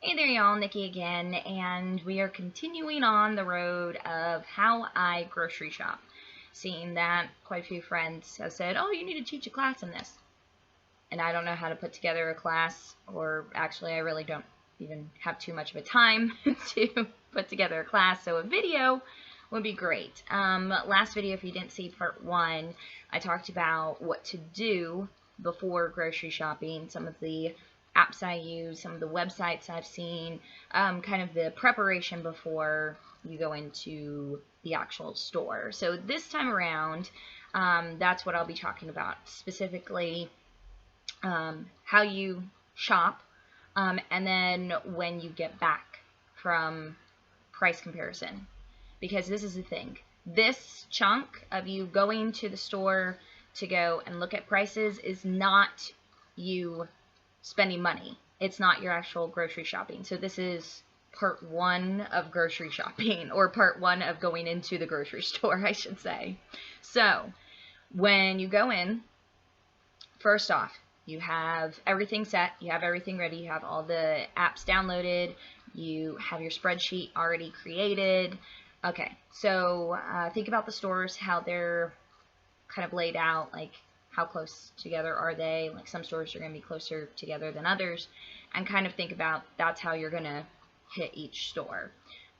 Hey there, y'all. Nikki again, and we are continuing on the road of how I grocery shop. Seeing that quite a few friends have said, oh, you need to teach a class in this. And I don't know how to put together a class, or actually, I really don't even have too much of a time to put together a class, so a video would be great. Last video, if you didn't see part 1, I talked about what to do before grocery shopping, some of the apps I use, some of the websites I've seen, kind of the preparation before you go into the actual store. So this time around, that's what I'll be talking about, specifically how you shop, and then when you get back from price comparison. Because this is the thing. This chunk of you going to the store to go and look at prices is not you spending money. It's not your actual grocery shopping. So this is part 1 of grocery shopping, or part 1 of going into the grocery store, I should say. So when you go in, first off, you have everything set, you have everything ready, you have all the apps downloaded, you have your spreadsheet already created. Okay, so think about the stores, how they're kind of laid out, like how close together are they? Like some stores are going to be closer together than others, and kind of think about that's how you're going to hit each store.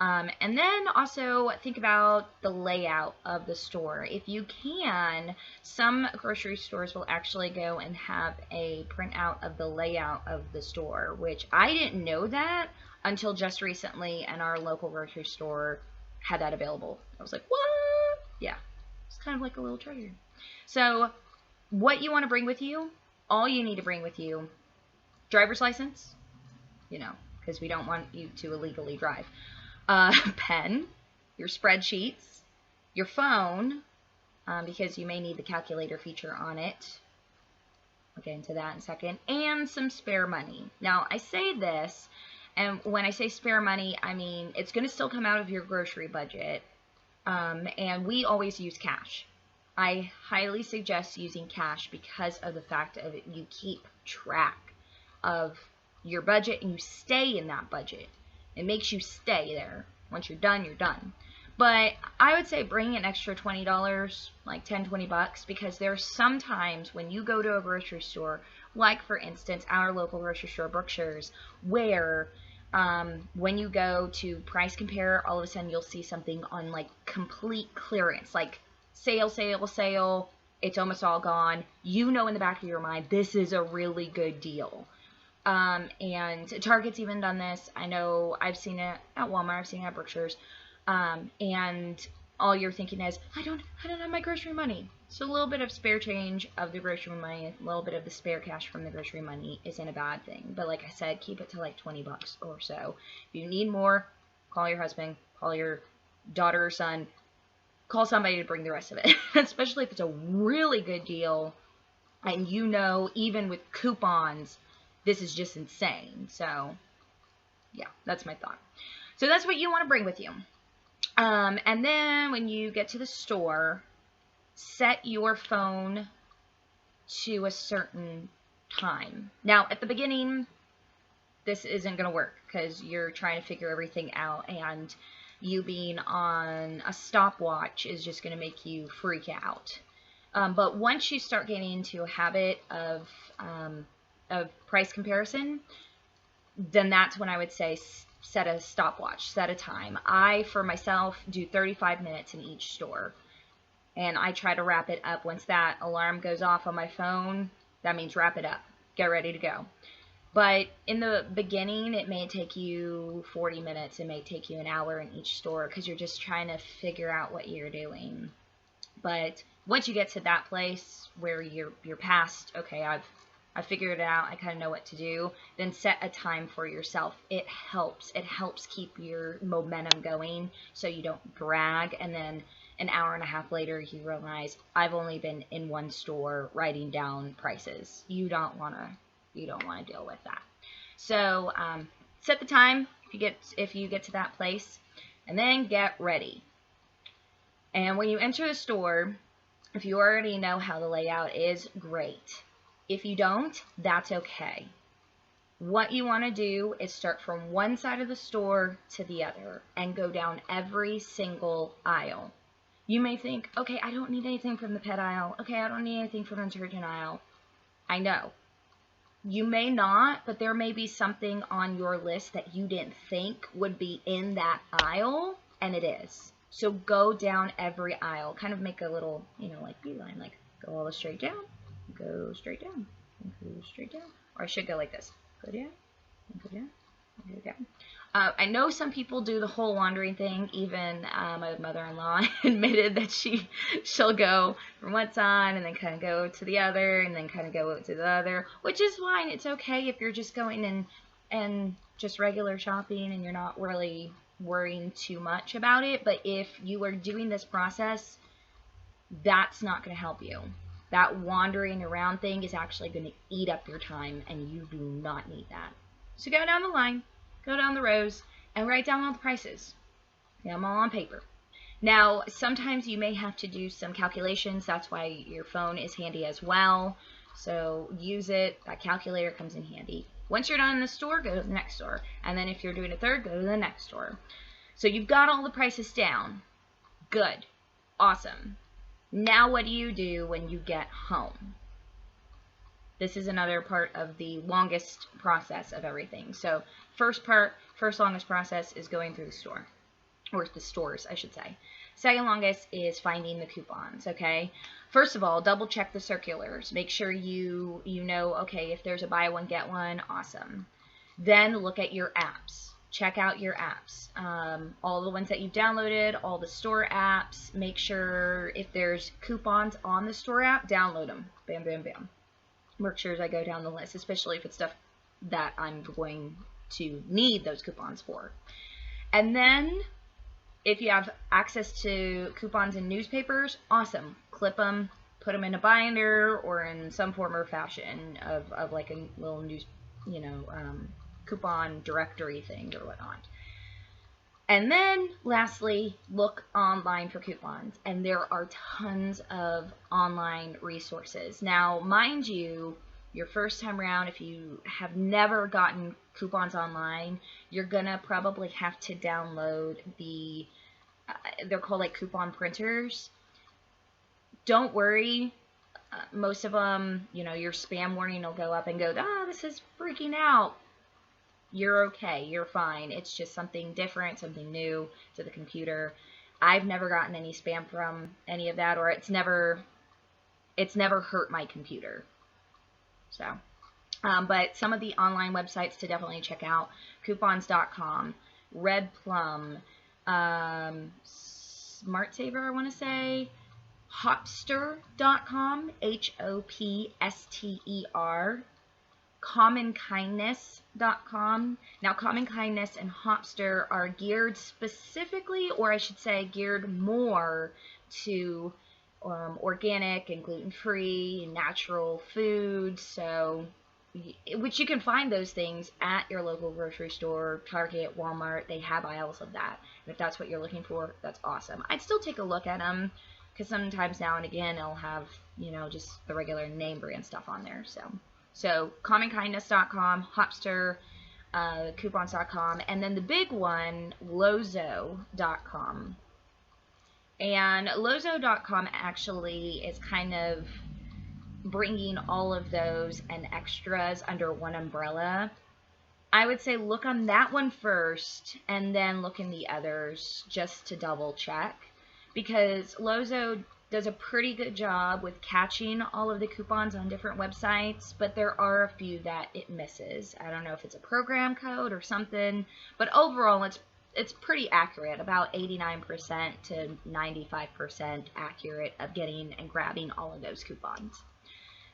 And then also think about the layout of the store. If you can, some grocery stores will actually go and have a printout of the layout of the store, which I didn't know that until just recently, and our local grocery store had that available. I was like, what? Yeah, it's kind of like a little treasure. So what you want to bring with you, all you need to bring with you, driver's license, because we don't want you to illegally drive. Pen, your spreadsheets, your phone, because you may need the calculator feature on it. I'll get into that in a second. And some spare money. Now, I say this, and when I say spare money, I mean it's going to still come out of your grocery budget, and we always use cash. I highly suggest using cash because of the fact of it, you keep track of your budget and you stay in that budget. It makes you stay there. Once you're done, you're done. But I would say bring an extra $20, like $10-20, because there's sometimes when you go to a grocery store, like for instance our local grocery store, Brookshire's, where when you go to price compare, all of a sudden you'll see something on like complete clearance, like sale, it's almost all gone. In the back of your mind, this is a really good deal. And Target's even done this. I know I've seen it at Walmart, I've seen it at Brookshire's. And all you're thinking is, I don't have my grocery money. So a little bit of spare change of the grocery money, a little bit of the spare cash from the grocery money isn't a bad thing. But like I said, keep it to like $20 or so. If you need more, call your husband, call your daughter or son, call somebody to bring the rest of it. Especially if it's a really good deal, and even with coupons, this is just insane. So yeah, that's my thought. So that's what you want to bring with you. And then when you get to the store, set your phone to a certain time. Now, at the beginning, this isn't going to work because you're trying to figure everything out, and you being on a stopwatch is just going to make you freak out. But once you start getting into a habit of price comparison, then that's when I would say set a stopwatch, set a time. I, for myself, do 35 minutes in each store, and I try to wrap it up. Once that alarm goes off on my phone, that means wrap it up, get ready to go. But in the beginning, it may take you 40 minutes, it may take you an hour in each store, because you're just trying to figure out what you're doing. But once you get to that place where you're past, okay, I figured it out, I kind of know what to do, then set a time for yourself. It helps keep your momentum going so you don't drag, and then an hour and a half later you realize I've only been in one store writing down prices. You don't want to deal with that. So set the time if you get to that place, and then get ready. And when you enter the store, if you already know how the layout is, great. If you don't, that's okay. What you want to do is start from one side of the store to the other and go down every single aisle. You may think, okay, I don't need anything from the pet aisle. Okay, I don't need anything from the detergent aisle. I know. You may not, but there may be something on your list that you didn't think would be in that aisle, and it is. So go down every aisle. Kind of make a little, like beeline, like go all the straight down, go straight down, go straight down. Or I should go like this. Go down, go down, go down. I know some people do the whole wandering thing. Even my mother-in-law admitted that she'll go from one side and then kind of go to the other and then kind of go to the other, which is fine. It's okay if you're just going and just regular shopping and you're not really worrying too much about it. But if you are doing this process, that's not going to help you. That wandering around thing is actually going to eat up your time, and you do not need that. So go down the line. Go down the rows and write down all the prices. Get them all on paper. Now, sometimes you may have to do some calculations. That's why your phone is handy as well. So use it. That calculator comes in handy. Once you're done in the store, go to the next store. And then if you're doing a third, go to the next store. So you've got all the prices down. Good. Awesome. Now what do you do when you get home? This is another part of the longest process of everything. So first longest process is going through the store, or the stores, I should say. Second longest is finding the coupons, okay? First of all, double check the circulars. Make sure you know, okay, if there's a buy one, get one, awesome. Then look at your apps. Check out your apps. All the ones that you've downloaded, all the store apps. Make sure if there's coupons on the store app, download them. Bam, bam, bam. Work sure as I go down the list, especially if it's stuff that I'm going to need those coupons for. And then if you have access to coupons in newspapers, awesome. Clip them, put them in a binder or in some form or fashion of like a little news, coupon directory thing or whatnot. And then lastly, look online for coupons, and there are tons of online resources. Now, mind you, your first time around, if you have never gotten coupons online, you're gonna probably have to download they're called like coupon printers. Don't worry, most of them, your spam warning will go up and go, this is freaking out. You're okay. You're fine. It's just something different, something new to the computer. I've never gotten any spam from any of that, or it's never hurt my computer. So, but some of the online websites to definitely check out: coupons.com, Red Plum, Smart Saver, I want to say, Hopster.com, Hopster. CommonKindness.com. Now, Common Kindness and Hopster are geared specifically, or I should say geared more to organic and gluten-free and natural foods. So, which you can find those things at your local grocery store, Target, Walmart. They have aisles of that. And if that's what you're looking for, that's awesome. I'd still take a look at them, because sometimes now and again it'll have, just the regular name brand stuff on there. So commonkindness.com, Hopster, coupons.com, and then the big one, Lozo.com. And Lozo.com actually is kind of bringing all of those and extras under one umbrella. I would say look on that one first, and then look in the others just to double check, because Lozo does a pretty good job with catching all of the coupons on different websites, but there are a few that it misses. I don't know if it's a program code or something, but overall it's pretty accurate, about 89% to 95% accurate of getting and grabbing all of those coupons.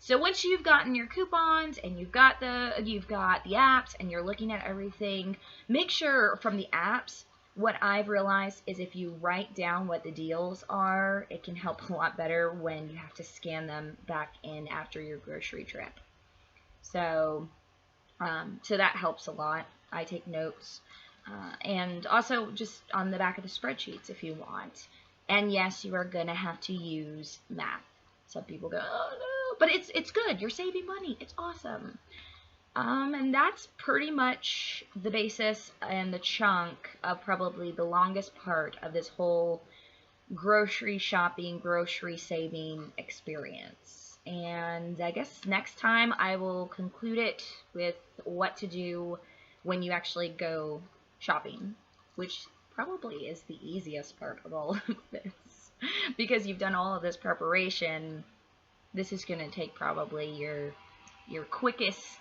So once you've gotten your coupons and you've got the apps and you're looking at everything, make sure from the apps, what I've realized is if you write down what the deals are, it can help a lot better when you have to scan them back in after your grocery trip. So that helps a lot. I take notes. And also just on the back of the spreadsheets if you want. And yes, you are going to have to use math. Some people go, oh no, but it's good. You're saving money. It's awesome. And that's pretty much the basis and the chunk of probably the longest part of this whole grocery shopping, grocery saving experience. And I guess next time I will conclude it with what to do when you actually go shopping, which probably is the easiest part of all of this. Because you've done all of this preparation, this is going to take probably your quickest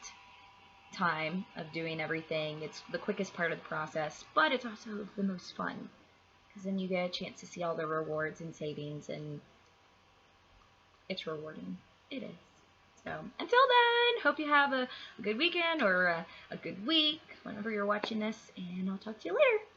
time of doing everything. It's the quickest part of the process, but it's also the most fun, because then you get a chance to see all the rewards and savings, and it's rewarding. It is. So until then, hope you have a good weekend or a good week whenever you're watching this, and I'll talk to you later.